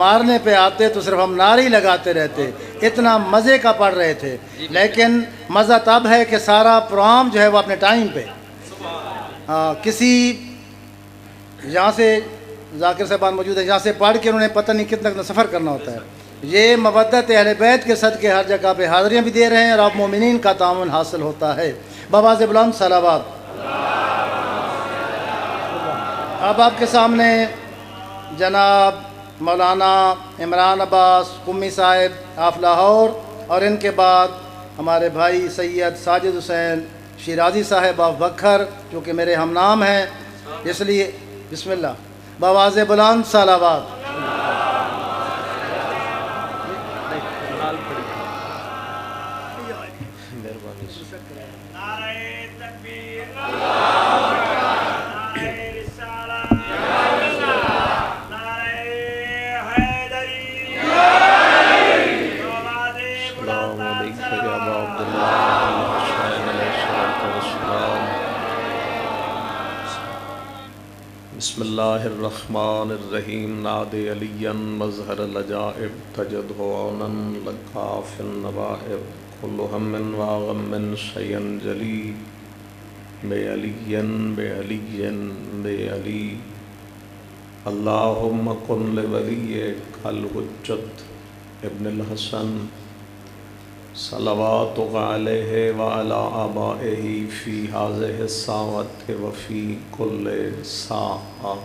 مارنے پہ آتے تو صرف ہم نعرے لگاتے رہتے، اتنا مزے کا پڑھ رہے تھے. لیکن مزہ تب ہے کہ سارا پروگرام جو ہے وہ اپنے ٹائم پہ. کسی یہاں سے ذاکر صاحبان موجود ہے، یہاں سے پڑھ کے انہوں نے پتہ نہیں کتنا سفر کرنا ہوتا ہے. یہ مودت اہل بیت کے صدقے ہر جگہ پہ حاضریاں بھی دے رہے ہیں اور اب مومنین کا تعاون حاصل ہوتا ہے. بآواز بلند صلوات. اب آپ کے سامنے جناب مولانا عمران عباس قمی صاحب آف لاہور، اور ان کے بعد ہمارے بھائی سید ساجد حسین شیرازی صاحب آف بکھر، جو کہ میرے ہم نام ہیں، اس لیے بسم اللہ بآواز بلند صلوات. بسم اللہ الرحمن الرحیم. نادی علیاً مظہر العجائب تجد عونا لکاف النوائب کل ہم وغم شیئا جلی بے علیاً بے علیاً بے علی. اللہم کن لولیک الحجت ابن الحسن صلواتک علیہ وعلی آبائہ فی ہذہ الساعۃ وفی کل ساعۃ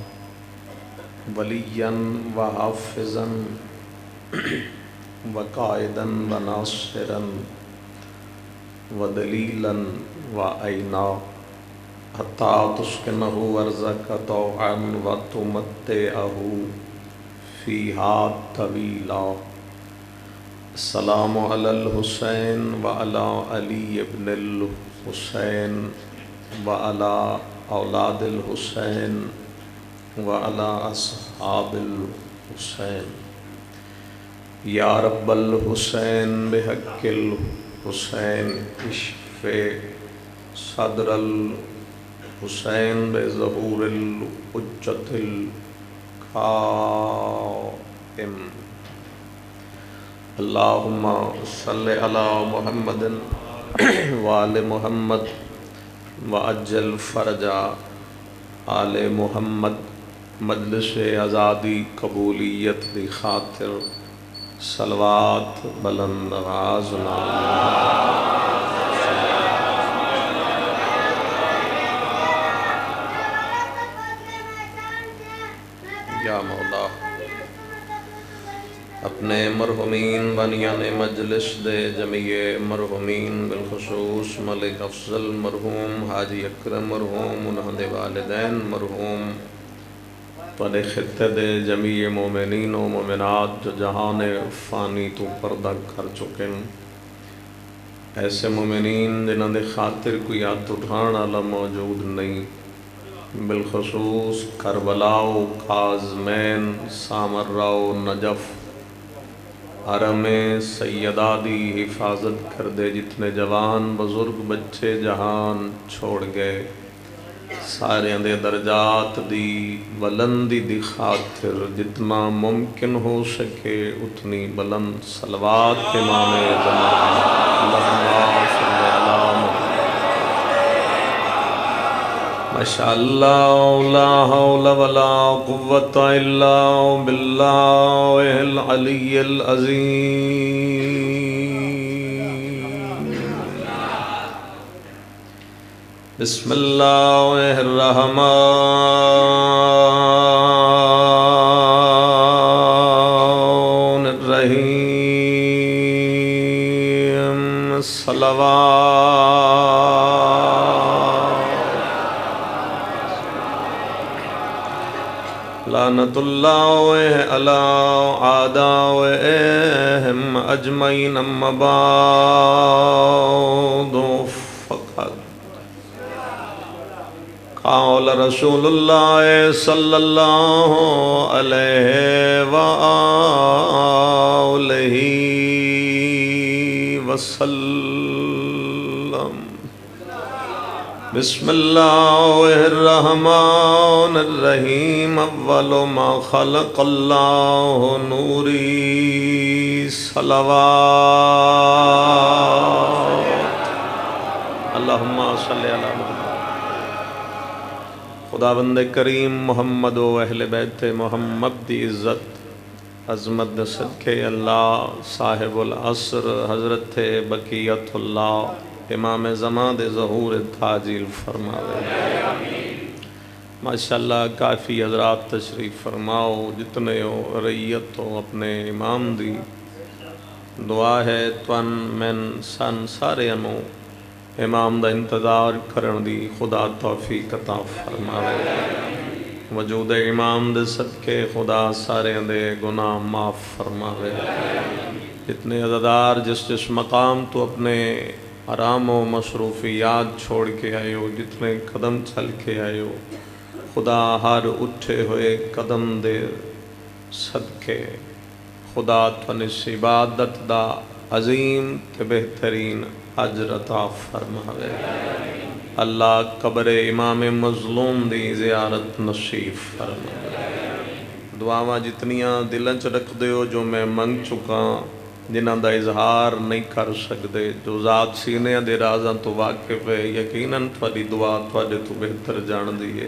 ولیاً وحافظاً وقائداً وناصراً ودلیلاً وعینا حتی تسکنہ ارضک طوعاً وتمتعہ فیہا طویلا. السلام علی الحسین وعلی علی ابن الحسین وعلی اولاد الحسین وعلی اصحاب الحسین. یا رب الحسین بحق الحسین اشف صدر الحسین بظہور الحجت القائم. اللہم صلی علی محمد وآل محمد وعجل فرج آل محمد. مجلس آزادی قبولیت دی خاطر صلوات بلند آوازنا یا مولا. اپنے مرحومین بنیان مجلس دے جمیع مرحومین بالخصوص ملک افضل مرحوم، حاجی اکرم مرحوم، انہوں دے والدین مرحوم، پڑے خطے دے جمیع مومنین و مومنات جو جہان فانی تو پردہ کر چکے ہیں، ایسے مومنین جنہوں دے خاطر کوئی ہاتھ اٹھانا والا موجود نہیں، بالخصوص کربلا و کاظمین، سامرہ و نجف، حرم سیدہ دی حفاظت کر دے. جتنے جوان بزرگ بچے جہان چھوڑ گئے، سارے دے درجات دی بلندی دی خاطر جتنا ممکن ہو سکے اتنی بلند صلوات امام زمان. اللہم صلی علی محمد. ماشاءاللہ لا حول ولا قوة الا باللہ العلی العظیم. بسم اللہ الرحمن الرحیم. صلوات لعنت اللہ علی اعدائہم اجمعین. اما بعد فقط قال رسول اللہ صلی اللہ علیہ وآلہ وسلم بسم اللہ الرحمن الرحیم اول ما خلق اللہ نوری صلوات اللہم صلی علی محمد۔ خداوند کریم محمد و اہل بیت محمد دی عزت عظمت صدقے اللہ صاحب العصر حضرت بقیت اللہ امام زمان دے ظہور تاجیل فرماوے۔ ماشاءاللہ کافی حضرات تشریف فرماؤ، جتنے ہو رعیت ہو اپنے امام دی دعا ہے تون من سن سارے انو امام دا انتظار کرن دی خدا توفیق عطا فرماوے۔ وجود امام دے صدقے خدا سارے دے گناہ معاف فرماوے۔ جتنے عزادار جس جس مقام تو اپنے آرام و مصروفیات چھوڑ کے آئے ہو، جتنے قدم چل کے آئے ہو، خدا ہر اٹھے ہوئے قدم دے صدقے خدا تونس عبادت دا عظیم تے بہترین اجر عطا فرماوے۔ اللہ قبر امام مظلوم دی زیارت نصیب فرماوے۔ دعاواں جتنیاں دلن چ رکھ دیو جو میں منگ چکا جنہاں دا اظہار نہیں کر سکتے، جو ذات سینے دے رازاں تو واقف ہے، یقیناً تھوڑی دعا تھوڑے تو بہتر جان دیئے۔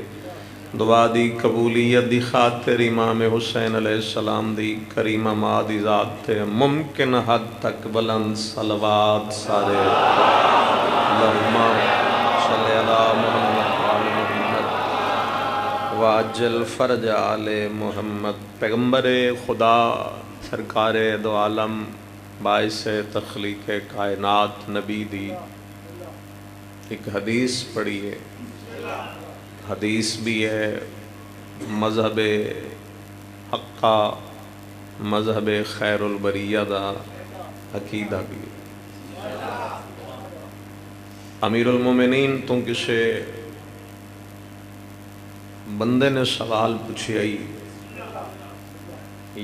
دعا دی قبولیت دی خاطر امام حسین علیہ السلام دی کریمہ مادی ذات تے ممکن حد تک بلند صلوات سارے اللہم صلی علی محمد وآل محمد واجل فرج آل محمد۔ پیغمبر خدا سرکار دو عالم باعث تخلیق کائنات نبی دی ایک حدیث پڑھی ہے، حدیث بھی ہے، مذہب حقہ مذہب خیر البریہ دا عقیدہ بھی ہے۔ امیر المومنین تو کسے بندے نے سوال پوچھی آئی،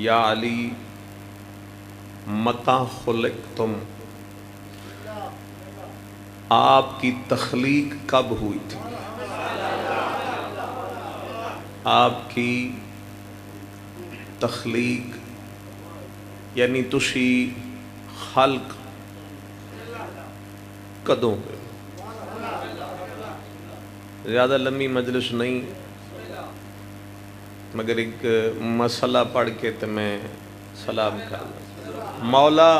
یا علی متى خلقتم، آپ کی تخلیق کب ہوئی تھی؟ آپ کی تخلیق یعنی تسی خلق کدوں ہوئے؟ زیادہ لمبی مجلس نہیں، مگر ایک مسئلہ پڑھ کے تو میں سلام کرنا۔ مولا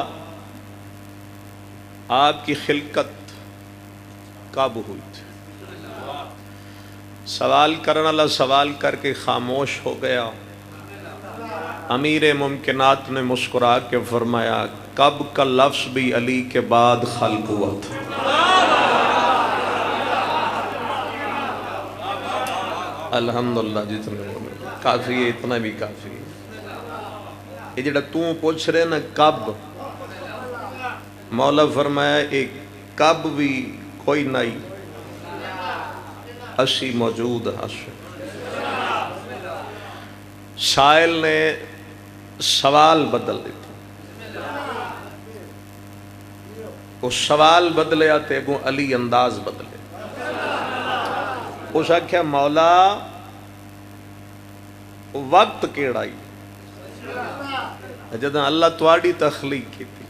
آپ کی خلقت کب ہوئی تھی؟ سوال کرنا اللہ سوال کر کے خاموش ہو گیا۔ امیر ممکنات نے مسکرا کے فرمایا کب کا لفظ بھی علی کے بعد خلق ہوا تھا۔ الحمدللہ جتنے کافی ہے، اتنا بھی کافی ہے۔ یہ جڑا توں پوچھ رہے نا کب، مولا فرمایا ایک کب بھی کوئی نہیں، اسی موجود ہسے۔ سائل نے سوال بدل دیتا، وہ سوال بدلے آتے وہ علی انداز بدلے۔ اس آکھیا مولا وقت کیڑائی جدہ اللہ تواڈی تخلیق کی تھی،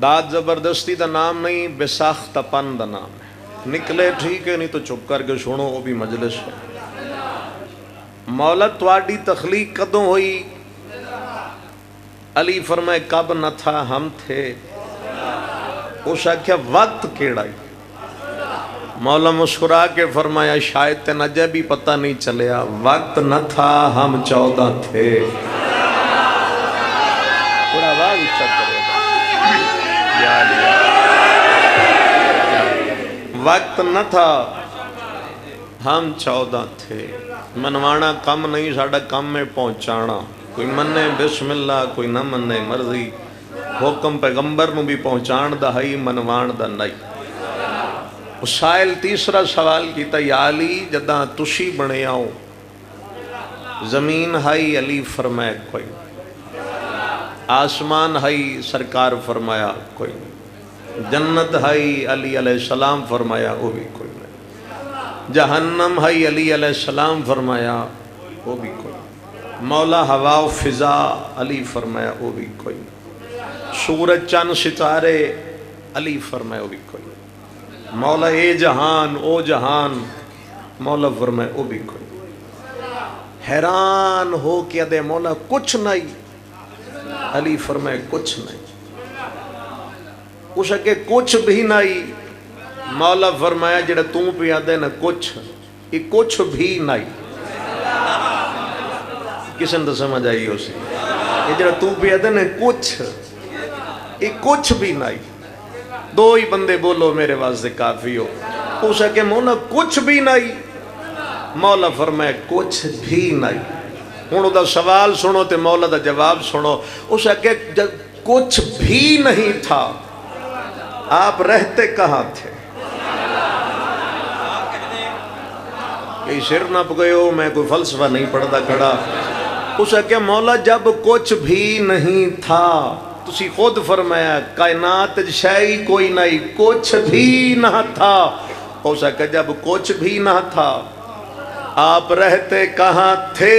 داد زبردستی دا نام نہیں، بساخت پن دا نام ہے۔ نکلے ٹھیک ہے، نہیں تو چپ کر کے سنو، وہ بھی مجلس ہے۔ مولا تواڈی تخلیق کدوں ہوئی؟ علی فرمائے کب نہ تھا ہم تھے۔ اس آکھیا وقت کیڑائی؟ مولا مسکرا کے فرمایا شاید تین اجے بھی پتہ نہیں چلیا، وقت نہ تھا ہم 14 تھے۔ پورا آواز اچھا کرے گا، وقت نہ تھا ہم 14 تھے۔ منوانا کم نہیں، ساڑا کم میں پہنچانا۔ کوئی منے بسم اللہ، کوئی نہ منے مرضی، حکم پیغمبر نو بھی پہنچان دا ہی، منوان دا نہیں۔ سائل تیسرا سوال کیتا یا علی جداں تسی بنے آؤ زمین ہائی، علی فرمایا کوئی، آسمان ہائی، سرکار فرمایا کوئی، جنت ہائی علی علیہ السلام فرمایا وہ بھی کوئی نہیں، جہنم ہائی علی علیہ السلام فرمایا وہ بھی کوئی نہیں، مولا ہوا و فضا علی فرمایا وہ بھی کوئی نہیں، سورج چند ستارے علی فرمایا وہ بھی کوئی نہیں، مولا اے جہان او جہان مولا فرمایا وہ بھی کوئی نہیں، حیران ہو کے دے مولا کچھ نہیں، علی فرمائے کچھ نہیں، اس کے کچھ بھی نہیں، مولا فرمایا جڑا تم پہ آدھے نا کچھ، یہ کچھ بھی نہیں، کسی نے سمجھ آئی ہو سی، یہ جڑا تم پہ آدھے نا کچھ، یہ کچھ بھی نہیں، دو ہی بندے بولو میرے واسطے کافی ہو، اس کے مولا کچھ بھی نہیں، مولا فرمائے کچھ بھی نہیں، ہوں دا سوال سنو تے مولا دا جواب سنو، اس کے جب کچھ بھی نہیں تھا آپ رہتے کہاں تھے؟ کئی سر نہ پگئے ہو، میں کوئی فلسفہ نہیں پڑھتا کھڑا، اس کے مولا جب کچھ بھی نہیں تھا، تسی خود فرمایا کائنات شے کوئی نہیں، کچھ بھی نہ تھا، اس کے جب کچھ بھی نہ تھا آپ رہتے کہاں تھے؟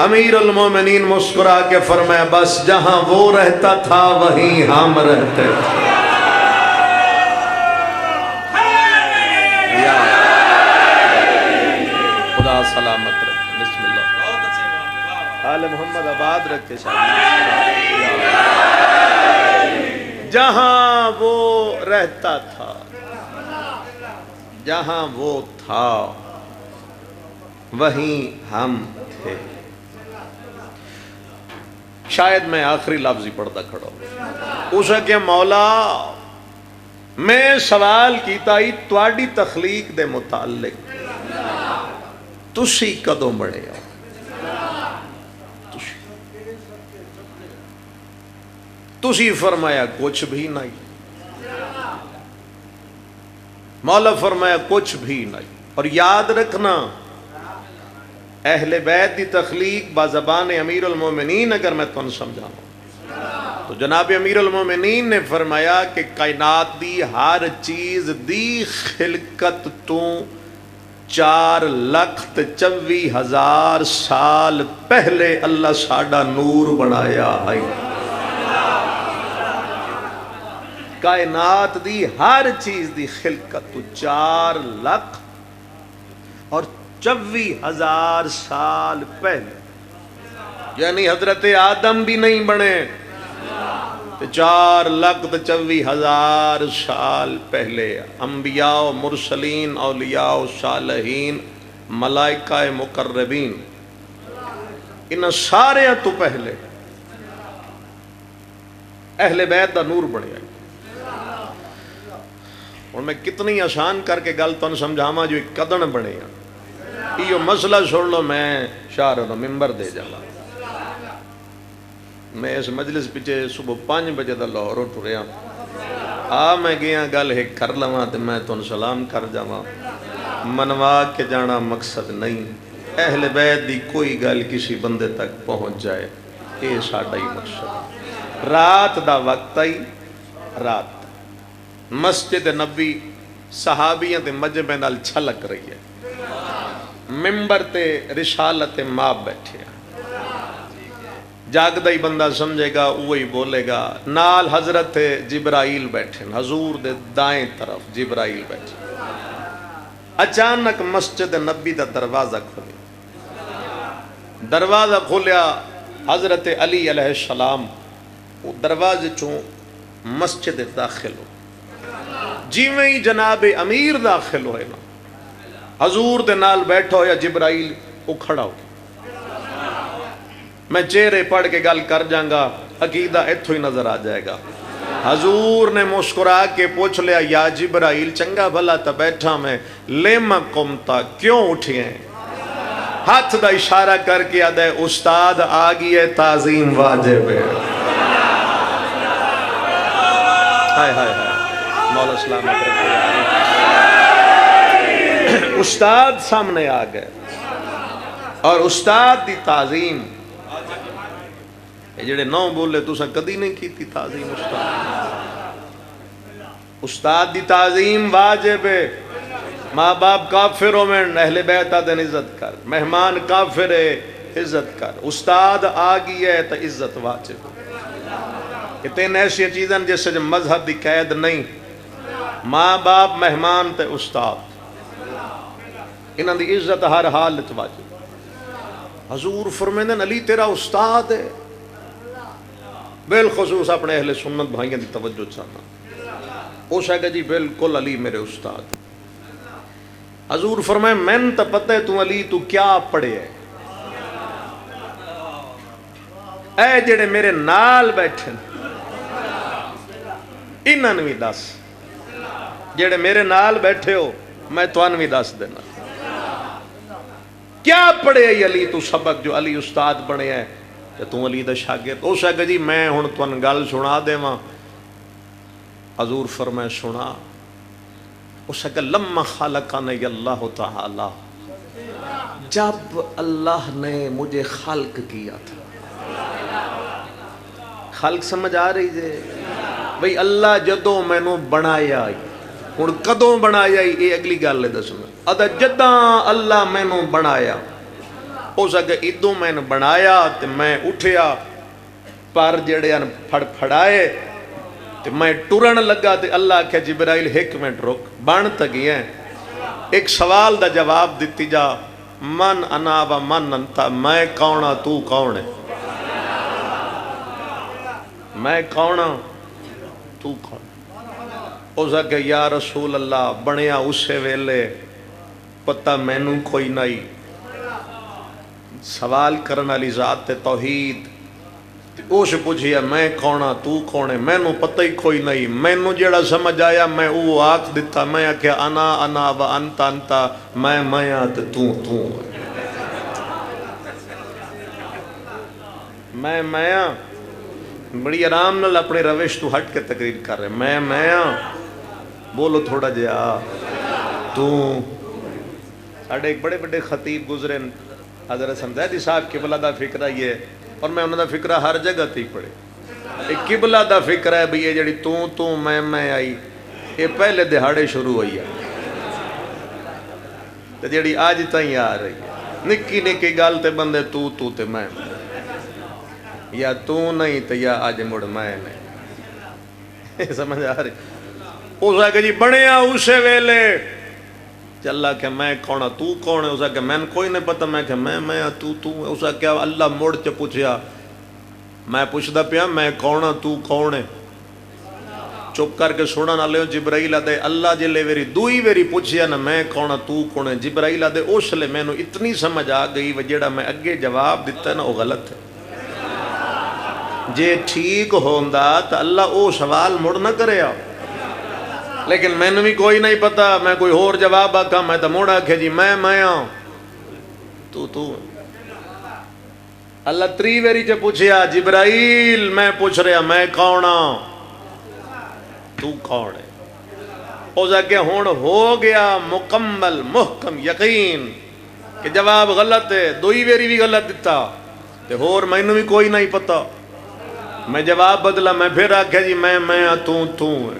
امیر المومنین مسکرا کے فرمایا بس جہاں وہ رہتا تھا وہیں ہم رہتے تھے، خدا سلامت رکھے، بسم اللہ، آل محمد آباد رکھے، جہاں وہ رہتا تھا، جہاں وہ تھا وہیں ہم تھے۔ شاید میں آخری لفظ ہی پڑھتا کھڑا ہوں، اس کے مولا میں سوال کیتا ہی تواڈی تخلیق دے متعلق، تسی کدوں بڑے ہو؟ تسی فرمایا کچھ بھی نہیں، مولا فرمایا کچھ بھی نہیں، اور یاد رکھنا اہل بیت دی تخلیق بازبان امیر المومنین اگر میں تمہیں سمجھاؤں تو جناب امیر المومنین نے فرمایا کہ کائنات دی ہر چیز دی خلقت تو 4,24,000 سال پہلے اللہ ساڈا نور بنایا ہے، کائنات دی ہر چیز دی خلقت تو 4,24,000 سال پہلے، یعنی حضرت آدم بھی نہیں بنے، 4,24,000 سال پہلے انبیاء و مرسلین، اولیاء و صالحین، ملائکہ مقربین، ان سارے تو پہلے اہل بیت دا نور بنیا۔ اور میں کتنی آسان کر کے گل تن سمجھاواں جو ایک کدن بنے ہیں، یہ مسئلہ سن لو، میں شاہ رہا ممبر دے جالا، میں اس مجلس پیچھے صبح 5 بجے دا لاہور اٹھ رہا، میں گیا گل ایک کر لواں تے میں تن سلام کر جاواں، منوا کے جانا مقصد نہیں، اہل بیت دی کوئی گل کسی بندے تک پہنچ جائے یہ ساڈا ہی مقصد۔ رات دا وقت آئی، رات مسجد نبی صحابیاں تے مجمع نال چھلک رہی ہے، ممبر تے رسالت ماں بیٹھے ہیں، جاگدہ ہی بندہ سمجھے گا وہی بولے گا، نال حضرت جبرائیل بیٹھے، حضور دے دائیں طرف جبرائیل بیٹھے، اچانک مسجد نبی دا دروازہ کھولیا، دروازہ کھولیا حضرت علی علیہ السلام وہ دروازے چوں مسجد داخل ہو، جیویں ہی جناب امیر داخل ہوئے نا، حضور دے نال بیٹھو یا جبرائیل وہ کھڑا ہو، میں چہرے پڑھ کے گل کر جاؤں گا، عقیدہ ایتھو ہی نظر آ جائے گا۔ حضور نے مسکرا کے پوچھ لیا، یا جبرائیل چنگا بھلا تا بیٹھا میں، لیما قمتا کیوں اٹھے ہیں؟ ہاتھ دا اشارہ کر کے آدھے استاد آگئی ہے، تعظیم واجب ہے۔ ہائے ہائے ہائے، مولا سلامت رکھے، استاد سامنے آ گئے، اور استاد دی تعظیم، یہ جڑے نو بولے تو کدی نہیں کی تعظیم استاد، استاد دی تعظیم واجب ہے. ماں باپ کافر ہو میں اہل بیت آدن عزت کر, مہمان کافر ہے عزت کر, استاد آ گئی ہے تو عزت واجب. یہ تین ایسی چیزیں جس سے مذہب دی قید نہیں, ماں باپ مہمان تے استاد, انہاں دی عزت ہر حالت واجب. حضور فرمیندن علی تیرا استاد ہے, بالخصوص اپنے اہل سنت بھائیوں دی توجہ چاہنا. وہ شاید جی بالکل علی میرے استاد. حضور فرمائے میں تو پتہ ہے تو علی تو کیا پڑھے ہے, اے جڑے میرے نال بیٹھے انہاں بھی دس, جڑے میرے نال بیٹھے ہو میں توان بھی دس دینا کیا پڑھے ہے علی تو سبق جو علی استاد بنے ہے کہ تو علی دا شاگرد. او شاگرد جی میں ہن توان گل سنا دیواں. حضور فرمائے سنا. اس کہ لما خلقنی اللہ تعالی, جب اللہ نے مجھے خلق کیا تھا. خلق سمجھ آ رہی ہے بھئی, اللہ جدوں مینوں بنایا ہن کدوں بنایا یہ اگلی گل ہے دسنا. ادا جداں اللہ مینوں بنایا اس کہ ادوں میں نے بنایا تے میں اٹھیا, پر جڑے پھڑ پھڑائے تے میں ٹرن لگا تے اللہ کہ جبرائیل ایک منٹ رک, بن تگی ہیں ایک سوال دا جواب دیتی جا, من انا و من انتا, میں کون تو کون ہے, میں کون تو کون. اس کہ یا رسول اللہ بنیا اسے ویلے پتہ مینوں کوئی نہیں, سوال کرنا لی ذات توحید. اس پوچھیا میں کون تو کون ہے, مینوں پتہ ہی کوئی نہیں. مینوں جیڑا سمجھ آیا میں وہ آکھ دیتا, میں آکھیا انا انا و انتا انتا, میں آتے تو میں بڑی آرام نال اپنے روش تو ہٹ کے تقریر کر رہے. میں بولو تھوڑا جہا تو. ساڑھے ایک بڑے بڑے خطیب گزرے حضرت حمزہ صاحب قبلہ دا فکرہ یہ ہے, اور میں انہوں دا فکرہ ہر جگہ تھی پڑھے. ایک قبلہ دا فکرہ ہے بھی یہ جڑی تو میں آئی یہ پہلے دہاڑے شروع ہوئی ہے, تو جڑی آج تائیں آ رہی ہے نکی نکی گل تے بندے تو تے میں, یا تو نہیں تے یا آج مڑ میں نہیں. سمجھ آ رہی. اس آگے جی بنیا اسے ویلے چلا کہ میں کون تو کون ہے. اس کہ میں کوئی نہیں پتہ, میں کہ میں تو. اس کہ اللہ موڑ چ پوچھیا, میں پوچھدا پیا میں کون تو کون ہے. چپ کر کے سنن والے جبرائیل آدے اللہ جلے ویری دوئی ویری پوچھیا نا میں کون تو کون ہے. جبرائیل آدے اس لے مینوں اتنی سمجھ آ گئی وہ جیڑا میں اگے جواب دیتا ہے نا وہ غلط ہے. جے ٹھیک ہوندا تو اللہ او سوال مڑ نہ کرے. لیکن میں نے بھی کوئی نہیں پتا, میں کوئی اور جواب آکھا, میں تو موڑا کہ جی میں تو. اللہ تری ویری چے پوچھیا جبرائیل میں پوچھ رہا میں کون تو کون ہے. اس کہ ہون ہو گیا مکمل محکم یقین کہ جواب غلط ہے. دوئی ویری بھی غلط دیتا تے اور میں نے بھی کوئی نہیں پتا. میں جواب بدلا, میں پھر آکھا جی میں تو ہے.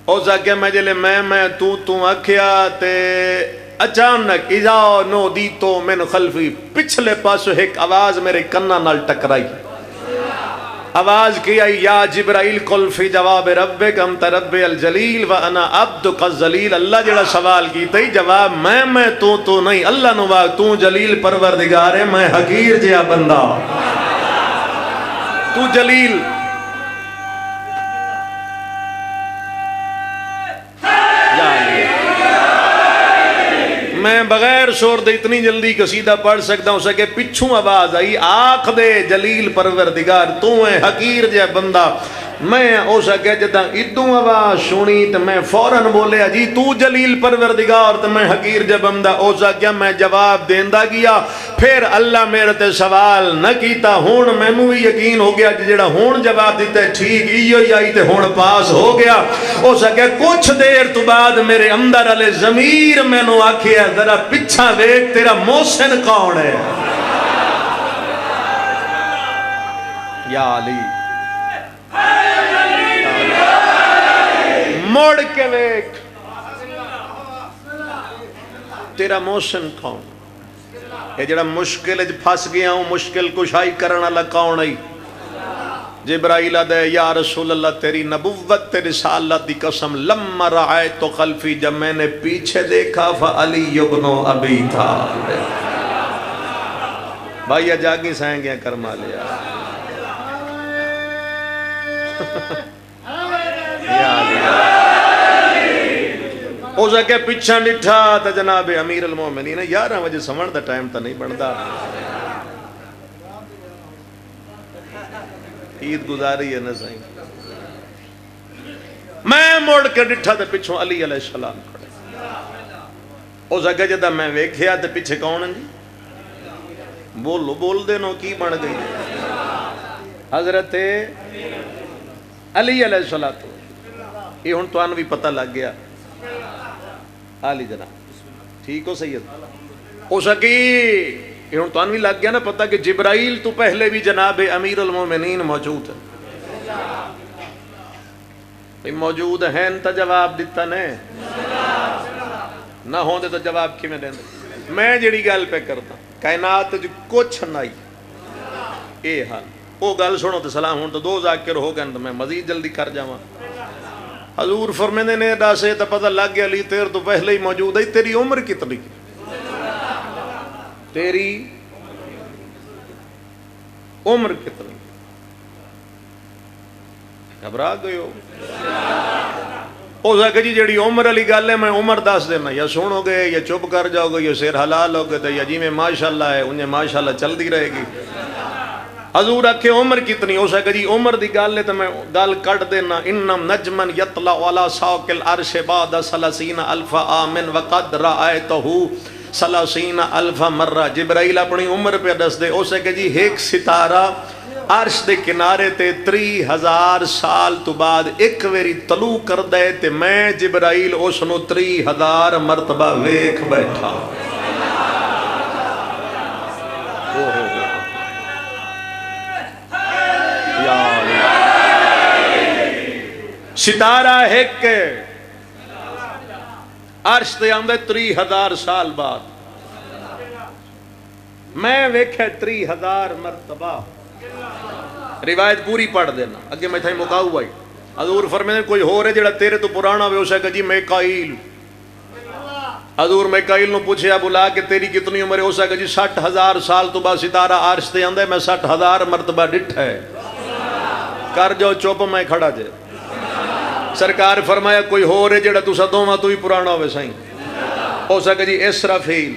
اوزا کہ میں جلے میں تو آکھیا تے اچانک اذا نو دیتو من خلفی, پچھلے پاسو ایک آواز میرے کنہ نال ٹکرائی. آواز کی آئی یا جبرائیل قل فی جواب ربک انت رب الجلیل وانا عبدک الذلیل. اللہ جڑا سوال کی تی جواب میں تو نہیں. اللہ نوا تو جلیل پروردگار ہے, میں حقیر جیا بندہ, تو جلیل. میں بغیر شور دے اتنی جلدی قصیدہ پڑھ سکتا ہوں. سکے پچھوں آواز آئی آکھ دے جلیل پروردگار تو ہے حقیر جے بندہ. میں او سکے جدہ ادوں آواز سنی تو میں فوراً بولے جی تو جلیل پروردگار تو میں حقیر جے بندہ. او سکے میں جواب دیندہ گیا, پھر اللہ میرے تے سوال نہ کیتا. ہون میں بھی یقین ہو گیا جڑا ہون جواب دیتا ہے ٹھیک ہی آئی تے ہون پاس ہو گیا. او سکے کچھ دیر تو بعد میرے اندر علی ضمیر میں نو آکھیا ذرا پچھا ویک تیرا محسن کون ہے. یا علی موڑ کے ویکھ تیرا محسن کون؟ یہ جڑا مشکل پھس گیا ہوں مشکل کشائی کرنا والا کون ہے؟ جبرائیل دے یا رسول اللہ تیری نبوت تیری رسالت دی قسم لما رأیت خلفی جب میں نے پیچھے دیکھا فعلی ابن ابی طالب بھائیہ جاگی سائیں گیا کرما لیا یا او سکے پچھا نٹھا تا جناب امیر المومنین 11 بجے سمن دا ٹائم تا نہیں بڑھدا عید گزاری ہے نا سائیں میں موڑ کے ڈٹھا تے پچھوں علی علیہ السلام کھڑے او سکے جدہ میں ویکھیا تے پیچھے کون ہیں جی بولو بول دے نو کی بن گئی حضرت علی علیہ السلام یہ ہن تو بھی پتہ لگ گیا علی جناب ٹھیک ہو سید ہو سکی یہ ہن تو بھی لگ گیا نا پتہ کہ جبرائیل تو پہلے بھی جناب امیر المومنین موجود ہے موجود ہیں تا جواب دیتا نے نہ ہوں دے تو جواب کی میں دیں دے میں جڑی گل پہ کرتا کائنات جو کچھ نہیں اے حال او گل سنو تو سلام ہوں تو 2 ذاکر ہو گئے تو میں مزید جلدی کر جاواں حضور فرمیندے نے داسے تو پتہ لگ گیا علی تیر تو پہلے ہی موجود ہے تیری عمر کتنی تیری عمر کتنی گھبرا گئے ہو سکے جی جڑی عمر علی گل ہے میں عمر دس دینا یا سنو گے یا چپ کر جاؤ گے یا سیر حلال ہو گے یا جی میں ماشاءاللہ ہے انہیں ماشاءاللہ چل دی رہے گی حضور آکھے عمر کتنی ہو سکے جی عمر دی گل ہے تو میں گل کٹ دینا انم نجمن یطلع علی ساق العرش بعد 30,000 عام وقد رأیتہ 30,000 مرہ جبرائیل اپنی عمر پہ دس دے ہو سکے جی ایک ستارہ عرش دے کنارے تے 30,000 سال تو بعد ایک ویری طلوع کر دے تے میں جبرائیل اس نو 30,000 مرتبہ ویکھ بیٹھا ستارہ ایک عرش تے آمدے 30,000 سال بعد میں ویکھے 30,000 مرتبہ روایت پوری پڑھ دینا اگے میں تھا مکاؤ بھائی حضور فرمیندے کوئی ہو رہے جڑا تیرے تو پرانا ہوئے اسے کہ جی میکائیل حضور میکائیل نو پوچھے بلا کہ تیری کتنی عمر ہے اسے کہ جی 60,000 سال تو بعد ستارہ عرش تے آندے میں 60,000 مرتبہ ڈٹھا ہے کر جو چپ میں کھڑا جے سرکار فرمایا کوئی ہو رہے جڑا تو دوواں تو ہی پرانا ہوئے سائیں ہو سکے جی اسرافیل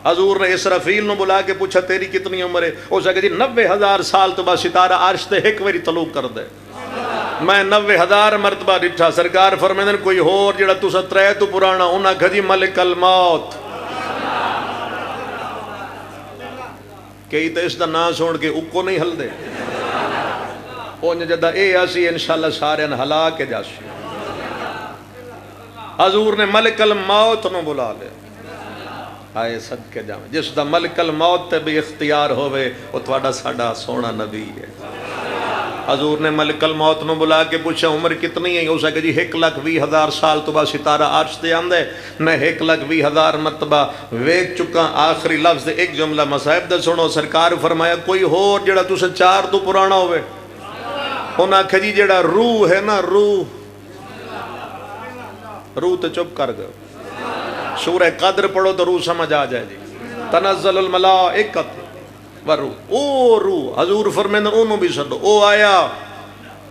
حضور نے اسرافیل نو بلا کے پوچھا تیری کتنی عمر ہے ہو سکے جی 90,000 سال تو بعد ستارہ عرش تے ایک واری طلوع کر دے میں 90,000 مرتبہ ڈٹھا سرکار فرمیندے کوئی ہور جڑا تو 3 تو پرانا انہاں کہا جی ملک الموت کئی تو اس دا نام سن کے اکو نہیں ہل دے جدہ اے آسی انشاءاللہ سارے ہلا کے جاسی حضور نے ملک الموت نو بلا لے آئے صدقے جاؤں جس دا ملک الموت تے بھی اختیار ہوئے وہ تواڈا ساڈا سونا نبی ہے حضور نے ملک الموت نو بلا کے پوچھا عمر کتنی ہے اسے کہ جی 1,20,000 سال تو بعد ستارہ عرش تے آمدے میں 1,20,000 مرتبہ ویکھ چکا آخری لفظ ایک جملہ مصائب دا سنو سرکار فرمایا کوئی ہور جڑا تسے 4 تو پرانا ہوئے انہاں کہا جی جڑا روح ہے نا روح تو چپ کر گئے سورہ قدر پڑھو تو روح سمجھ آ جائے جی تنزل الملائکۃ والروح او روح حضور فرمیندے انہوں بھی سدو او آیا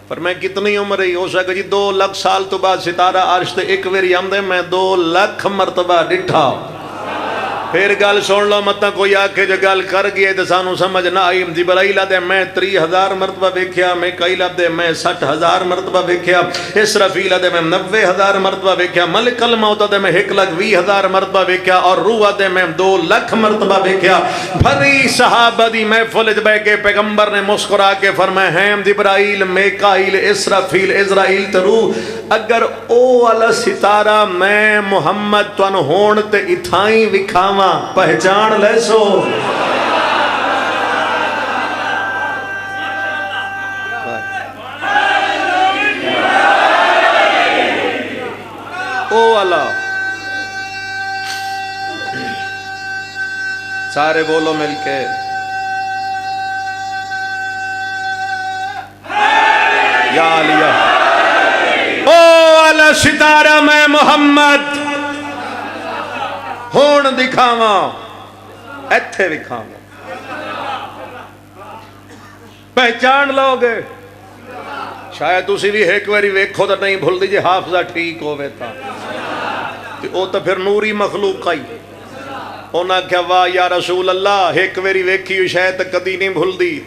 فرمایا کتنی عمر ہے ہو سکے جی 2 لاکھ سال تو بعد ستارہ عرش تے ایک ویری آمدے میں 2 لاکھ مرتبہ ڈٹھا پھر گل سن لو مت کوئی آکھے جو گل کر گئے تو سانو سمجھ نہ آئی جبرائیل دے میں 30,000 مرتبہ ویکھیا میکائیل دے میں 60,000 مرتبہ ویکھیا اسرافیل دے میں 90,000 مرتبہ ویکھیا ملک الموت دے میں 1,20,000 مرتبہ ویکھیا اور روح دے میں 2 لاکھ مرتبہ ویکھیا بھری صحابہ دی محفل وچ بیٹھ کے پیغمبر نے مسکرا کے فرمایا ہیں جبرائیل میکائیل اسرافیل عزرائیل تے روح اگر او والا ستارہ میں محمد تن ہون تے اتھائیں وکھاواں پہچان لے سو سارے بولو مل کے یا علیہ او والا ستارہ میں محمد ہون دکھاواں ایتھے دکھاواں پہچان لو گے شاید اسی بھی ایک واری ویکھو تو نہیں بھول دیجئے حافظہ ٹھیک ہوئے تھا او تو پھر نوری مخلوق آئی انہاں کیا واہ یا رسول اللہ ایک واری ویکھی ہوئی شاید کدی نہیں بھول دی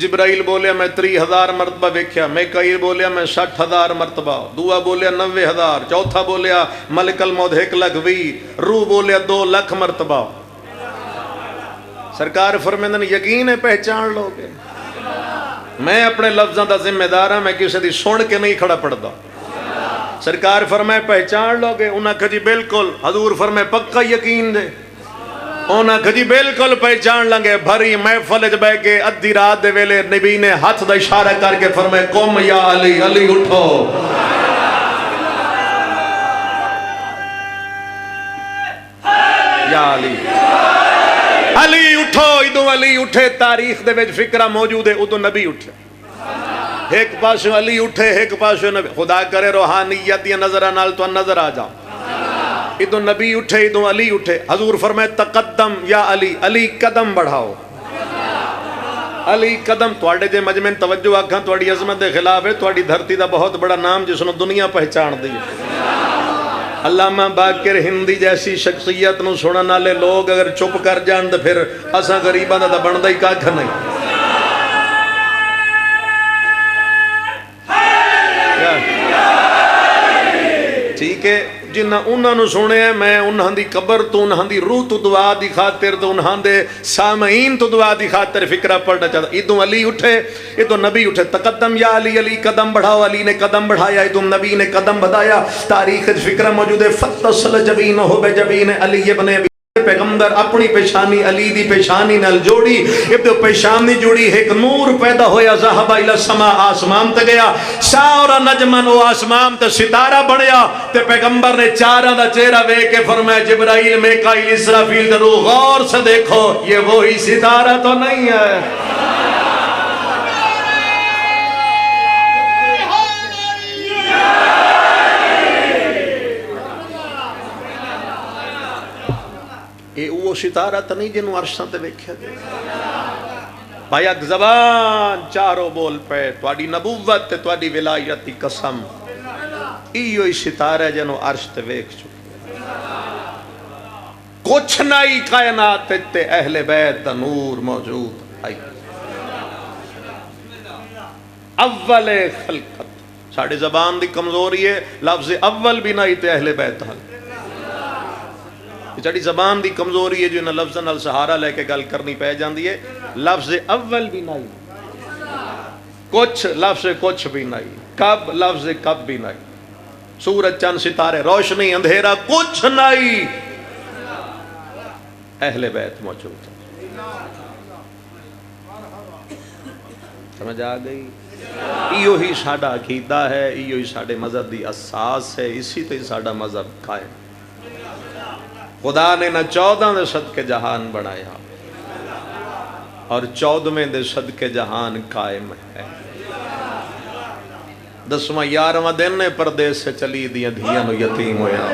جبرائیل بولیا میں 30,000 مرتبہ ویکھیا میکائیل بولیا میں 60,000 مرتبہ دعا بولیا 90,000 چوتھا بولیا ملک الموت 1,20,000 روح بولیا 2,00,000 مرتبہ سرکار فرمیندن یقین ہے پہچان لو گے میں اپنے لفظاں دا ذمہ دار ہاں میں کسی دی سن کے نہیں کھڑا پڑدا سرکار فرمائے پہچان لو گے انہاں کہا جی بالکل حضور فرمائے پکا یقین دے انہاں کہا جی بالکل پہچان لنگے بھری محفل بہ کے ادھی رات دے ویلے نبی نے ہاتھ دا اشارہ کر کے فرمائے قم یا علی علی اٹھو یا علی علی اٹھو ادو علی اٹھے تاریخ دے وچ فکرہ موجود ہے ادو نبی اٹھے ایک پاسو علی اٹھے ایک پاسو نبی خدا کرے روحانیت یا نظرہ نال تو نظر آ جاؤ ادو نبی اٹھے ادو علی اٹھے حضور فرمائے تقدم یا علی علی قدم بڑھاؤ علی قدم توڑے جے مجمع توجہ آکھاں توڑی عظمت دے خلاف ہے توڑی دھرتی دا بہت بڑا نام جس نے دنیا پہچان دی علامہ باقر ہندی جیسی شخصیت نو سنن والے لوگ اگر چپ کر جان تو پھر اساں غریباں دا بندا ہی کھ نہیں ٹھیک ہے جنہ انہاں نو سنے ہیں میں انہاں دی قبر تو انہاں دی روح تو دعا دی خاطر تو انہاں دے سامعین تو دعا دی خاطر فکرہ پڑھنا چاہتا ادو علی اٹھے ادو نبی اٹھے تقدم یا علی علی قدم بڑھاؤ علی نے قدم بڑھایا ادو نبی نے قدم بڑھایا تاریخ فکرہ موجود ہے فتصل جبینہ بے جبین علی ابن ابی پیغمبر اپنی پیشانی علی دی پیشانی نال جوڑی ابدو پیشانی جوڑی ایک نور پیدا ہویا ذہب الى السماء آسمان تے گیا ساورا نجمن او آسمان تے ستارہ بڑھیا تے پیغمبر نے چاراں دا چہرہ وے کے فرمایا جبرائیل میکائیل اسرافیل درو غور سے دیکھو یہ وہی ستارہ تو نہیں ہے اے وہ ستارہ تو نہیں جنہوں عرشاں تے ویکھیا دے بھائی اک زبان چاروں بول پہ تواڈی نبوت تے تواڈی ولایت دی قسم ایو ہی ستارہ جنہوں عرش تے ویکھ چکے کچھ نہیں کائنات تے اہل بیت دا نور موجود آئی اول خلقت ساڑھے زبان دی کمزوری ہے لفظ اول بھی نہیں تے اہل بیت حل چڑی زبان دی کمزوری ہے جو انہاں لفظاں نال سہارا لے کے گل کرنی پہ جاندی ہے لفظ اول بھی نہیں کچھ لفظ کچھ بھی نہیں کب لفظ کب بھی نہیں سورج چند ستارے روشنی اندھیرا کچھ نہیں اہل بیت موجود ہے سمجھ آ گئی ایو ہی ساڈا عقیدہ ہے ایو ہی ساڈے مذہب دی اساس ہے اسی تے ساڈا مذہب قائم خدا نے نہ 14 دے صدقے جہان بنایا اور 14ویں دے صدقے جہان قائم ہے 10واں 11واں دن نے پردیس سے چلی دیاں دھیاں نو یتیم ہویا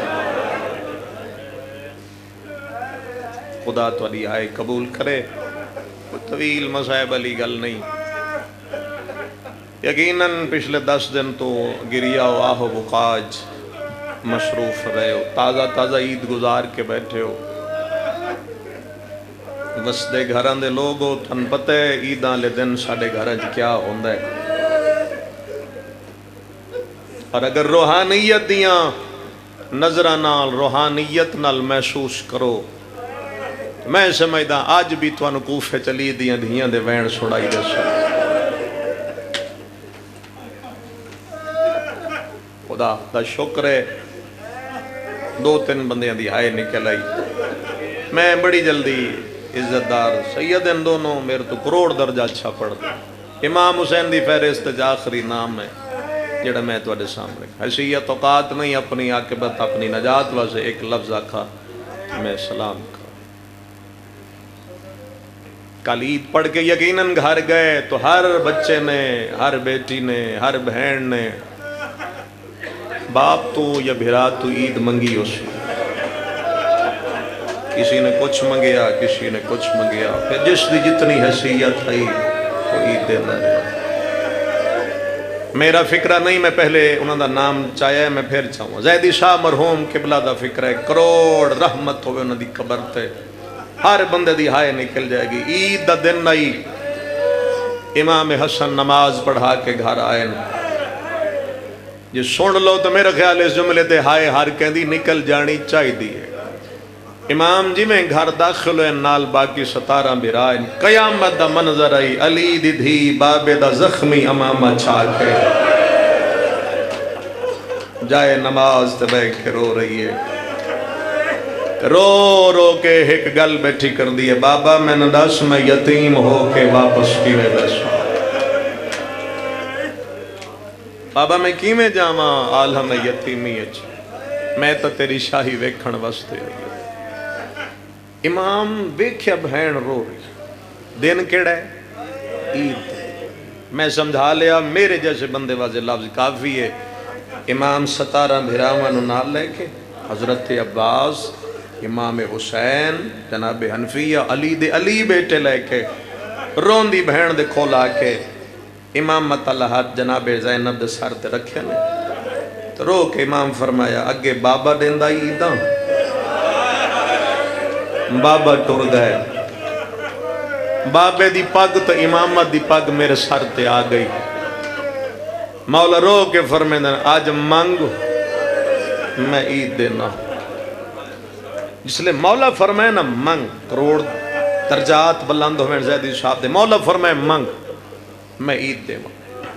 خدا تو علی آئے قبول کرے کوئی طویل مصائب علی گل نہیں یقیناً پچھلے 10 دن تو گریا و آہ و بقاج مصروف رہے ہو تازہ تازہ عید گزار کے بیٹھے ہو وسدے گھران دے لوگ ہو تھن پتہ ہے عیداں لے دن ساڑے گھران جی کیا ہوندہ ہے اور اگر روحانیت دیاں نظرہ نال روحانیت نال محسوس کرو میں سمجھدا آج بھی تو کوفے چلی دیاں دھیاں دے وین سڑائی دے سا خدا دا شکر ہے 2-3 بندیاں دی ہائے نکل آئی میں بڑی جلدی عزت دار سید ان دونوں میرے تو کروڑ درجہ اچھا پڑھتا امام حسین دی فہرست جا آخری نام ہے جڑا میں تواڈے سامنے حیثیت اوقات نہیں اپنی عاقبت اپنی نجات واسطے ایک لفظ آکھا میں سلام کر کل عید پڑھ کے یقیناً گھر گئے تو ہر بچے نے، ہر بیٹی نے، ہر بہن نے باپ تو یا بھرا تو عید منگی اس کسی نے کچھ منگیا، کسی نے کچھ منگیا، پھر جس دی جتنی حیثیت ہے وہ عید دینا ہے۔ میرا فکرہ نہیں، میں پہلے انہوں دا نام چاہیا ہے، میں پھر چاہوں زیدی شاہ مرحوم قبلہ دا فکرہ ہے، کروڑ رحمت ہوئے انہوں دی قبر تے، ہر بندے دی ہائے نکل جائے گی۔ عید دا دن نہیں، امام حسن نماز پڑھا کے گھر آئے نا، یہ سن لو تو میرا خیال اس جملے تے ہائے ہر کہندی نکل جانی چاہی دی ہے۔ امام جی میں گھر داخل ہوئے نال باقی 17 برائے، قیامت دا منظر آئی، علی دی دھی بابے دا زخمی امامہ چھا کے جائے نماز تے بیٹھ کے رو رہی ہے، رو رو کے ایک گل بیٹھی کر دیئے، بابا میں نے دس میں یتیم ہو کے واپس کی میں بیسا، بابا میں کی میں جاما عالم یتیمی اچھا، میں تو تیری شاہی ویکھن واسطے رہی ہے۔ امام ویکھیا بہن رو رہی، دن کیڑا ہے؟ عید۔ میں سمجھا لیا میرے جیسے بندے واضح لفظ کافی ہے۔ امام 17 بھراواں نال لے کے حضرت عباس، امام حسین، جناب حنفیہ، علی دے علی بیٹے لے کے رون دی بہن دے کھولا کے امام مطلحات جناب زینب دے سر تے رکھے نے، تو رو کے امام فرمایا اگے بابا دیندہ عیداں، بابا ٹر گئے، بابے دی پگ تو امامت دی پگ میرے سر تے آ گئی، مولا رو کے فرمائے آج مانگ میں عید دینا، جس لئے مولا فرمائے نا منگ، کروڑ درجات بلند ہوئے زیدی صاحب دے، مولا فرمائے منگ میں عید دے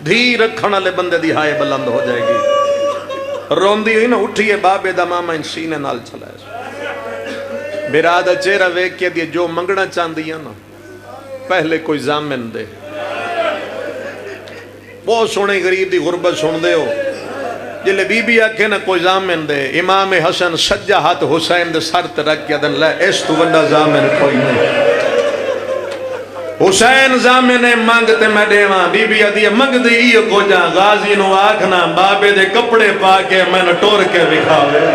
دھی رکھنا لے بندے دی ہائے بلند ہو جائے گی۔ روندی ہوئی نا اٹھئے بابے دا ماما ان سینے نال چلا ہے، برادہ چہرہ ویک کے دیئے جو منگنا چاندی ہے نا پہلے کوئی زامن دے، بہت سونے غریب دی غربت سن دے ہو، جلے بی بی آکھے نا کوئی زامن دے، امام حسن سجا ہاتھ حسین دے سر تے رکھ کے دن لے اس تو بندہ زامن کوئی نہیں، حسین زامن مانگتے میں دیواں، بی بی آدھی منگ دی ہی کو جا، غازی نو آکھنا بابے دے کپڑے پا کے میں نے ٹور کے بکھاوے،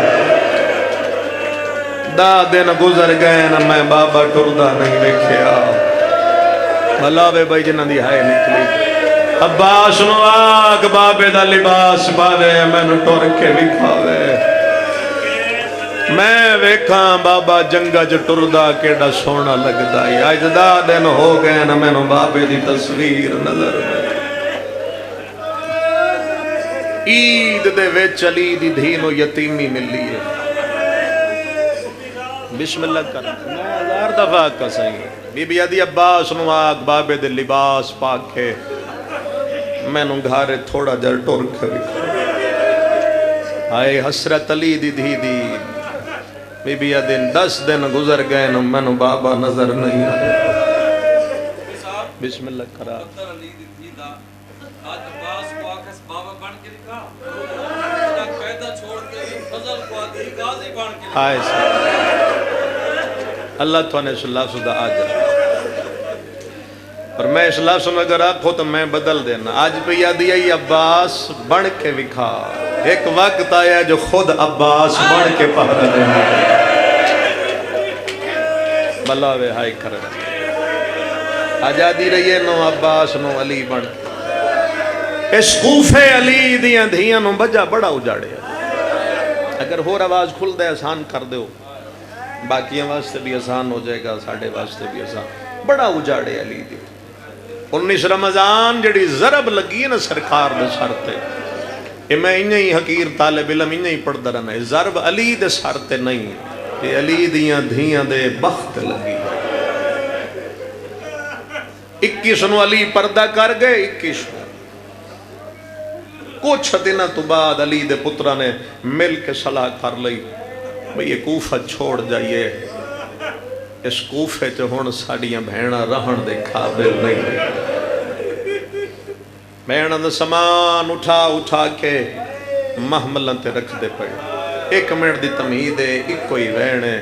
دا دن گزر گئے نا میں بابا ٹردہ نہیں دیکھیا، بھلاوے بھائی جنہ دی ہائے نکلی، عباس نو آگ بابے دا لباس باوے میں نے ٹور کے بکھاوے، میں ویکھاں بابا جنگا جو ٹردہ کیڑا سونا لگ دائی، آج دا دن ہو گئے نا میں نے بابے دی تصویر نظر میں، عید دے ویچ علی دی دھینو یتیمی ملی ہے، بسم اللہ کر میں 1000 دفعہ کا صحیح بی بی آدھی عباس نو آگ بابے دے لباس پاکے میں نو گھارے تھوڑا جر ٹور کے آئے حسرت علی دی دھی دی بی بی آدھی 10 دن گزر گئے نو میں نو بابا نظر نہیں آئے، بسم اللہ کرا آئے اللہ تو نے اس لفظ دا آجر اور میں اس لفظ میں اگر آکھو تو میں بدل دینا، آج پہ یادی آئی عباس بڑھ کے وکھا، ایک وقت آیا جو خود عباس بڑھ کے پہرہ دینا، بلاوے ہائی کر رہا آجادی رہیے نو عباس نو علی بڑھ کے، اس کوفے علی دیاں دھیاں نو بجا بڑا اجاڑے، اگر ہو آواز کھل دے آسان کر دے ہو، باقیاں واسطے بھی آسان ہو جائے گا، ساڑھے واسطے بھی آسان، بڑا اجاڑے علی دی 19 رمضان جڑی ضرب لگی ہے نا سرکار دے سر تے، کہ میں انہیں ہی حقیر طالب علم انہیں ہی پڑھ درن ہے، ضرب علی دے سر تے نہیں، کہ علی دیاں دھیاں دے بخت لگی، 21 نو علی پردہ کر گئے، 21 نو کچھ دنہ تو بعد علی دے پترہ نے مل کے صلاح کر لئی، بھئی یہ کوفہ چھوڑ جائیے، اس کوفے چ ہن ساڈیاں بہناں رہن دے قابل نہیں، بہناں دا سامان اٹھا کے محملاں تے رکھ دے پئے، 1 منٹ دی تمہید ہے، ایک کوئی بہن ہے،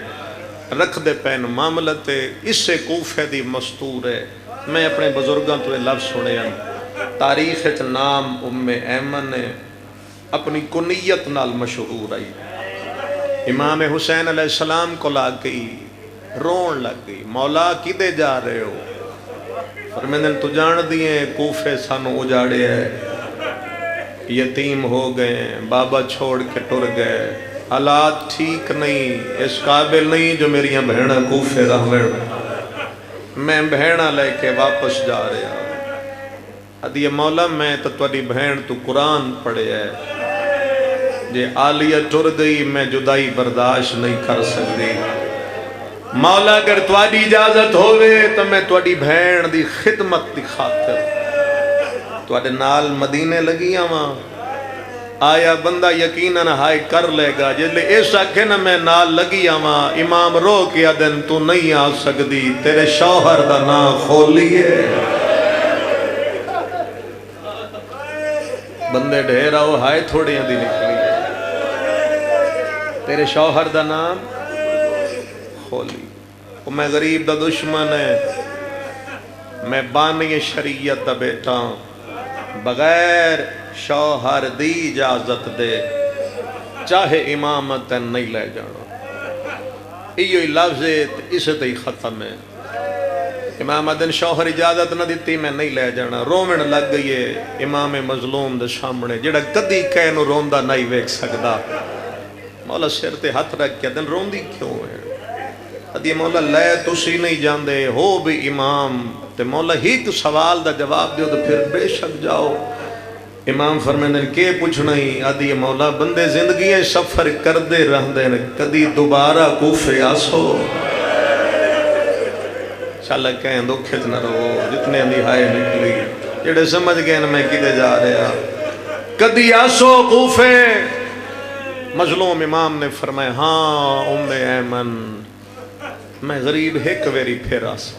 رکھ دے پین معاملہ تے اسے کوفے دی مستور ہے. میں اپنے بزرگاں تو یہ لفظ سنے ہیں. تاریخ وچ نام ام ایمن نے اپنی کنیت نال مشہور آئی. امام حسین علیہ السلام کو لا گئی رون لگ گئی, مولا کدے جا رہے ہو؟ فرمیندن تو جان دیئے کوفے سانو اجاڑے ہے, یتیم ہو گئے, بابا چھوڑ کے ٹر گئے, حالات ٹھیک نہیں, اس قابل نہیں جو میریاں بہنہ کوفے رہویں. میں بہنہ لے کے واپس جا رہا. ادھی مولا میں تو تیری بہن تو قرآن پڑھے ہے, جے عالیہ ٹر گئی میں جدائی برداشت نہیں کر سکتی. مولا اگر تواڈی اجازت ہوئے تو میں تواڈی بہن دی خدمت دی خاطر تواڈے نال مدینے لگیاں وہاں. آیا بندہ یقیناً ہائے کر لے گا جلے ایسا کہ نہ میں نال لگی آواں. امام رو کیا دن تو نہیں آ سکتی, تیرے شوہر دا نام کھولیے. بندے ڈھیر آؤ ہائے تھوڑی دی نکلی, تیرے شوہر دا نام کھولی. میں غریب دا دشمن ہے, میں بانی شریعت دا بیٹا, بغیر شوہر دی اجازت دے چاہے امامت نہیں لے جانا. ایوئی لفظ اسے تے ختم ہے. امامت شوہر اجازت نہ دیتی میں نہیں لے جانا. رومن لگ گئی ہے امام مظلوم دے سامنے, جڑا کدی کہے نو روندہ نہیں ویکھ سکدا. مولا سر تے ہاتھ رکھ کے دن روندی کیوں ہے؟ ادھی مولا لے تسی نہیں جاندے ہو بھی امام, تے مولا ہی تو سوال دا جواب دیو تو پھر بے شک جاؤ. امام فرمیندن کے پوچھنا ہی؟ ادھی مولا بندے زندگی سفر کر دے رہ دے کدی دوبارہ کوفے آسو. چل کہیں دکھت نہ رہو, جتنے اندھی ہائے نکلی جڑے سمجھ گئے میں کدے جا رہا. کدی آسو کوفے. مظلوم امام نے فرمایا ہاں ام ایمن میں غریب ایک ویری پھر آسا,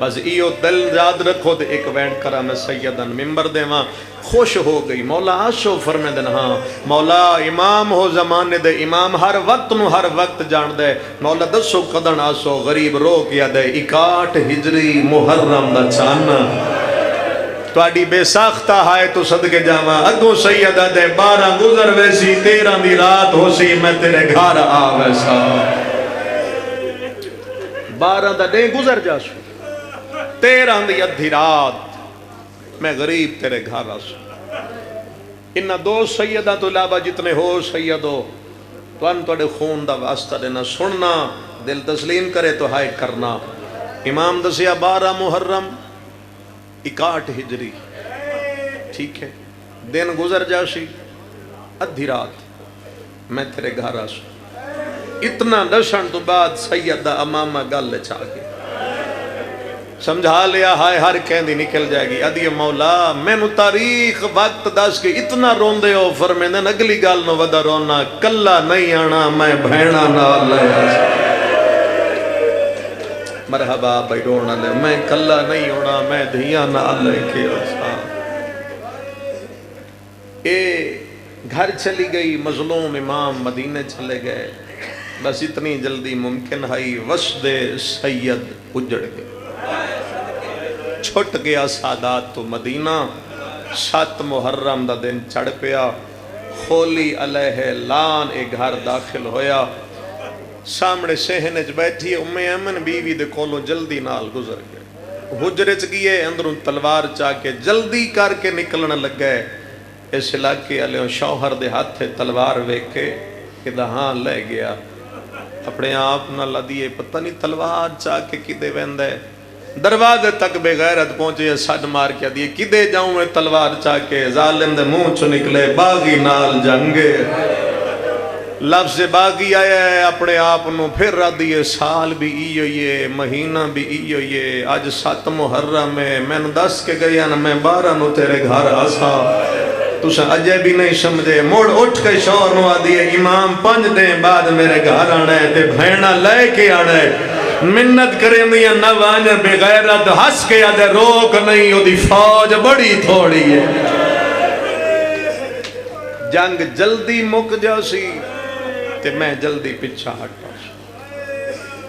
بس ایو دل یاد رکھو دے ایک وینٹ کرا میں سیدن ممبر دے وہاں. خوش ہو گئی. مولا آسو فرمیندن ہاں. مولا امام ہو زمانے دے, امام ہر وقت نو ہر وقت جان دے. مولا دسو قدن آسو. غریب رو کیا دے 61 ہجری محرم دا چانا تواڈی بے ساختہ ہائے تو صدقے جاواں. اگوں سیدہ دے 12 گزر ویسی 13 دی رات ہو سی میں تیرے گھر آ ویسا. 12 دا دے گزر جاسو, 13 دی ادھی رات میں غریب تیرے گھر آسو. انہا 2 سیدہ تو علاوہ جتنے ہو سیدو تو ان توڑے خون دا واسطہ دینا, سننا دل تسلیم کرے تو ہائے کرنا. امام دسیا 12 محرم 61 ہجری, ٹھیک ہے, دن گزر جاسی ادھی رات میں تیرے گھر آسو. اتنا دشن تو بعد سیدہ امامہ گل چاہ گئے, سمجھا لیا ہائے ہر کہندی نکل جائے گی. ادھی مولا میں نو تاریخ وقت دس کے اتنا رون دے ہو. فرمیندن اگلی گال نو ودا رونا, کلا نہیں آنا میں بھینا نال لے آسا. مرحبا بھائی رونا لے, میں کلا نہیں ہونا میں دھیاں نال لے کے آسا. اے گھر چلی گئی. مظلوم امام مدینے چلے گئے. بس اتنی جلدی ممکن ہے وسد سید اجڑ گئے, چھٹ گیا سادات تو مدینہ. 7 محرم دا دن چڑھ پیا. خولی علیہ لان ایک گھر داخل ہویا. سامنے سہنج بیٹھی ام ایمن بیوی دے کولوں جلدی نال گزر گئے. حجرچ گئے اندروں تلوار چاہ کے جلدی کر کے نکلنا لگ گئے. اس علاقے علیہ شوہر دے ہاتھ تلوار ویکھے کہ ہاں لے گیا. اپنے آپ نہ لدیے پتہ نہیں تلوار چاہ کے کدے ویندے. دروازے تک بے غیرت پہنچے, سڈ مار کے دیے کدے جاؤں میں تلوار چاہ کے. ظالم دے منہ چو نکلے باغی نال جنگے. لفظ باغی آیا ہے اپنے آپ نو پھر را دیے. سال بھی ایو یہ, مہینہ بھی ایو یہ. آج 7 محرم ہے, میں نو دس کے گیا نا میں 12 نو تیرے گھر آسا. تُسا اجے بھی نہیں سمجھے. موڑ اٹھ کے شور نو آدھیے امام 5 دن بعد میرے گھر آنے تے بھینا لے کے آنے. منت کریں دیا نوان بغیرت ہس کے آدھے روک نہیں ہو دی فوج بڑی تھوڑی ہے. جنگ جلدی مک جاسی تے میں جلدی پچھا ہٹا.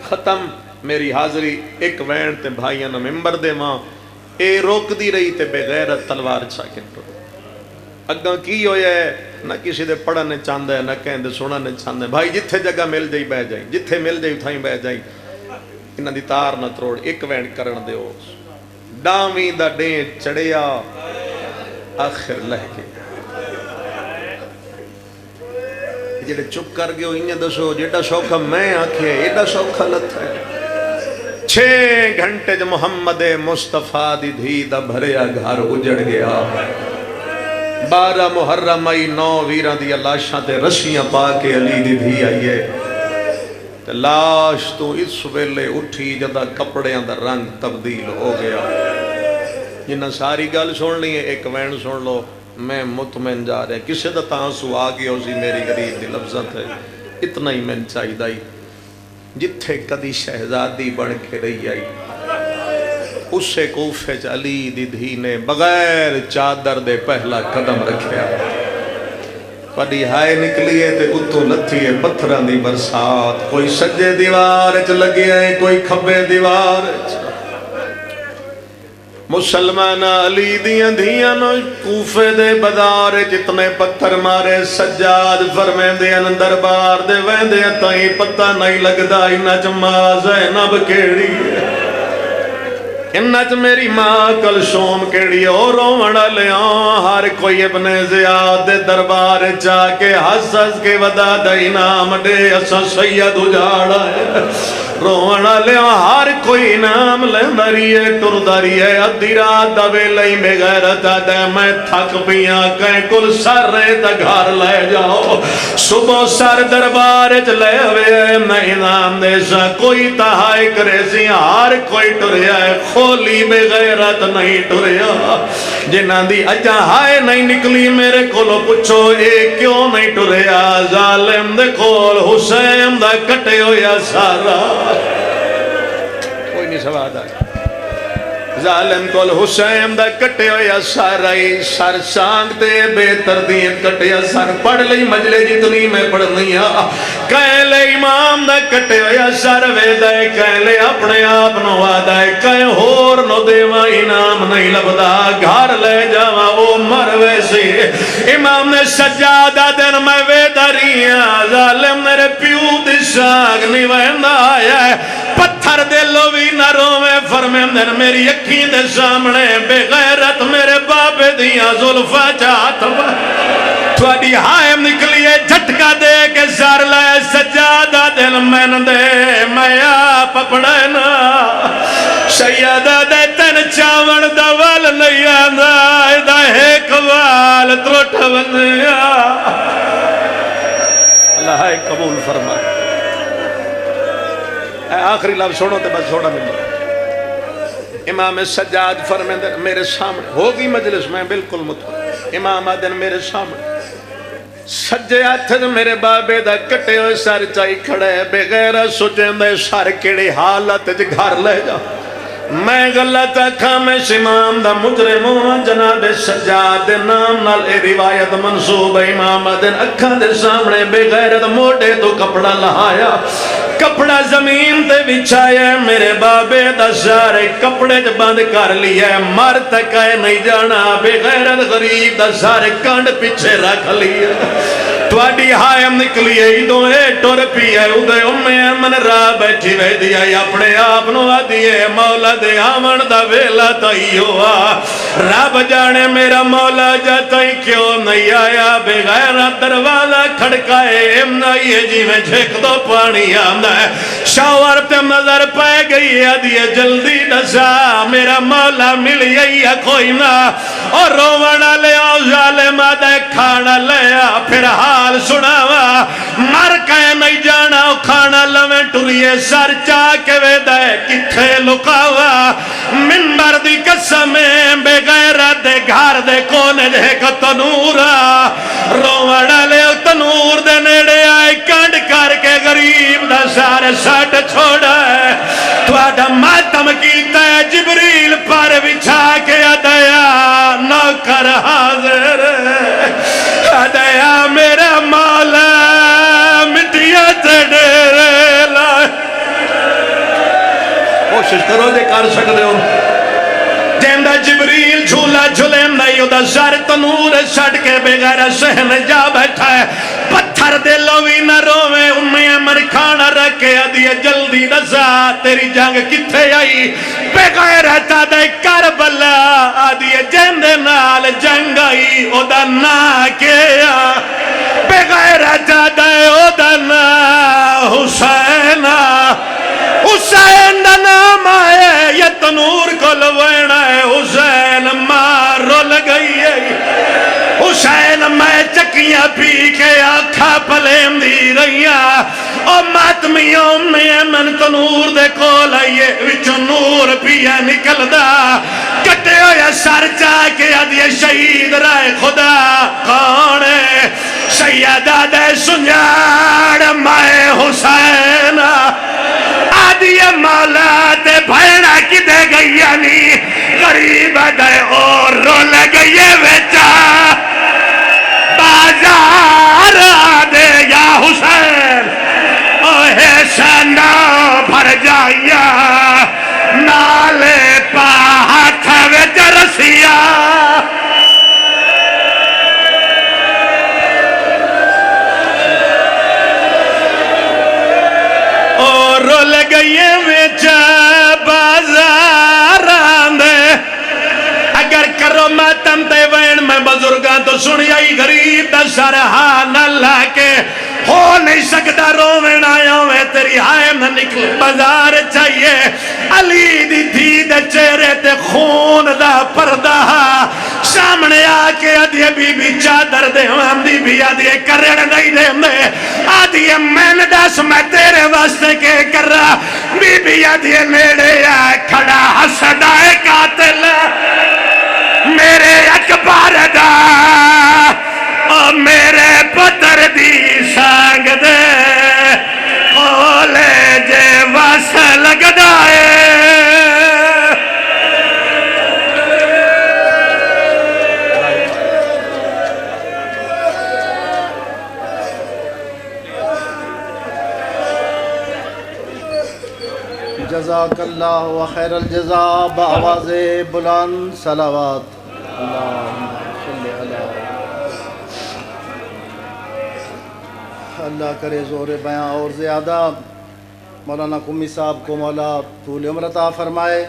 ختم میری حاضری ایک وین تے بھائیاں نہ ممبر دے ماں اے روک دی رہی تے بغیرت تلوار چاکے ٹر اگاں کی ہویا ہے نہ کسی دے پڑھنے چاندہ ہے نہ کہیں دے سننے چاندہ ہے بھائی جتھے جگہ مل جائی بہ جائیں جتھے مل جائی اتھائیں بہ جائیں انہاں دی تار نہ تروڑ ایک وین کرن دے ہو ڈاویں دا ڈین چڑیا آخر لہ کے جڑے چپ کر گئے انہیں دسو جیڑا شوکہ میں آکھے ایڈا شوکہ لت ہے 6 گھنٹے جو محمد مصطفیٰ دی دھی دا بھریا گھر اجڑ گیا 12 محرم آئی 9 ویران دی لاشاں تے رسیاں پا کے علی دی دھی آئیے تے لاش تو اس ویلے اٹھی جدا کپڑے اندر رنگ تبدیل ہو گیا جنہ ساری گل سن لی ہے ایک وین سن لو میں مطمئن جا رہے کسے دا تانسو آگے ہو سی میری غریب دی لفظت ہے اتنا ہی میں چاہی دائی جتھے کدی شہزادی بڑھ کے رہی آئی اس سے کوفے علی دی دھی نے بغیر چادر دے پہلا قدم رکھیا پڑی ہائے نکلیے تے اتو لتھی ہے پتھران دی برسات کوئی سجے دیوار چ لگی ہے کوئی کھبے دیوار مسلمان علی دیاں دھیاں نو کوفے دے بازار جتنے پتھر مارے سجاد فرمین دے دربار دے ویندے تائیں پتہ نہیں لگدا انہاں چ ماں زینب کیڑی ہے انہاں چ میری ماں کلثوم کیڑی ہے او روون لیاں ہر کوئی ابن زیاد دے دربار جا کے ہس ہس کے ودا دا انعام دے اساں سید اجاڑا ہے رونا لیا ہر کوئی نام لینداری ہے ٹرداری ہے ادھی رات دا ویلے میں غیرت دے میں تھک پیاں کہیں کل سر رہے تا گھر لے جاؤ صبح سر دربار چ لے ہوئے نہیں نام دے سا کوئی تہائی کرے سی ہر کوئی ٹریا ہے کھولی بے غیرت نہیں ٹریا جنہ دی اجا ہائے نہیں نکلی میرے کولو پچھو اے کیوں نہیں ٹریا ظالم دے کول حسین دا کٹے ہویا سارا کوئی نہیں سواد آئے ظالم کول حسین دا کٹے ہویا سارائی سر سانگتے بہتر دیں کٹیا سر پڑھ لئی مجلے جتنی میں پڑھنی کہہ لے امام دا کٹے ہویا سر ویدائے کہہ لے اپنے آپ نو وعدائے کہہ ہور نو دیوا انعام نہیں لبدا گھر لے جاوا او مر ویسی امام نے سجادہ دن میں ویداریاں ظالم میرے پیو دی ساگ نہیں ویندہ آیا ہے پتھر دے لوی نہ روے فرمین دن میری اکھیں دے سامنے بے غیرت میرے بابے دیاں ظلفہ چاہت تھوڑی ہائم نکلیے جھٹکا دے کے سار لائے سجادہ دل میں دے میں آپ پڑھنا سیدہ دے تن چاون دوال نہیں آندہ دا ایک وال تروٹ بندیا اللہ ہے قبول فرمائے آخری لفظ سنو تے بس چھوڑا ملو امام سجاد فرمائے میرے سامنے ہوگی مجلس میں بالکل مطمئن امام آدن میرے سامنے سجے ہاتھ میرے بابے دا کٹے ہوئے سر چائی کھڑے بغیر سوچیں دے سر کیڑی حالت گھر لے جا میں غلط اکھا میں امام دا مجرموں جناب سجاد نام نال اے روایت منصوب امام دن اکھا دے سامنے بغیرت موڑے تو کپڑا لہایا کپڑا زمین تے بچھایا میرے بابے دا سارے کپڑے جو بند کر لیا مر تک ہے نہیں جانا بغیرت غریب دا سارے کانڈ پیچھے رکھ لیا تواڈی ہائم نکلی ہے دو اے ٹور پی ہے ادھے امی امن راہ بیٹھی وے دیا اپنے آپ نو آدھیے مولا دے آمن دا ویلا تائی ہوا رب جانے میرا مولا جاتائی کیوں نہیں آیا بغیر دروازہ کھڑکائے امنائیے جی میں جھیک دو پانی آمدہ ہے شاور پہ نظر پائے گئی ہے دیئے جلدی نسا میرا مولا ملی ہے کوئی نہ اور روانہ لے آؤ ظالم آدھے کھانا لیا پھر حال سناوا مر کہے نہیں جانا کھانا لویں ٹوریے سر چاہ کے ویدہ کتھے لکاوا منبر دی قسمیں بے غیرت دے گھر دے کونے دے کا تنورا روڑا لے تنور دے نیڑے آئے کانڈ کر کے غریب دا سارے ساٹھ چھوڑا ہے تواڈا ماتم کیتا ہے جبریل پر بچھا کے ادیا نوکر حاضر ادیا میرا مولا مٹیا تے ڈیرے لائے کوشش کرو جے کر سکتے ہو جیندہ جبریل جھولا جھولین نہیں ہوتا سر تنور سٹ کے بغیر سہن جا بیٹھا ہے پتھر دے لوی نہ روے امی امر کھانا رکھے ادھیے جلدی نزا تیری جنگ کتھے آئی بغیر تا دے کربلا ادھیے جیندے نال جنگ آئی او دا نا کیا بغیر تا دے او دا نا حسین حسین دا نام آئے یہ تنور کو لوینا ہے حسین مارو لگئی ہے حسین میں چکیاں پی کے آکھا پلیم دی رہیاں او ماتمیوں میں من تنور دے کول آئیے وچو نور پیا نکل دا کٹے ہویا سر چاہ کے آدھے شہید رائے خدا کھانے سیدہ دے سنجاڑ مائے حسین آدھی مولا تے بھیڑا کی دے گئی یعنی غریب دے اور رو لگئیے ویچا بازار دے یا حسین اوہ شنا بھر جائیا نالے پا ہاتھ ویچ رسیا گئیے ویچا بازار آندے اگر کرو ماتم تے وین میں بزرگاں تو سنی آئی غریب دا سرحان اللہ کے ہو نہیں سکتا روین آیا ہوئے تیری ہائے نہ نکل بازار چاہیے علی دی دھی دے چہرے تے خون دا پردہ سامنے آکے آدھے بی بی چادر دے ہم دی بھی آدھے کرڑ نہیں دے میں آدھے میں دس میں تیرے واسطے کے کر رہا بی بی آدھے نیڑے آئے کھڑا حسدائے قاتل میرے اکبر دا او میرے پتر دی سانگ دے کولے جے واسل لگدائے جزاک اللہ و خیر الجزا بآواز بلند صلوات اللہم صلی اللہ کرے زور بیاں اور زیادہ مولانا قمی صاحب کو مولا طول عمر عطا فرمائے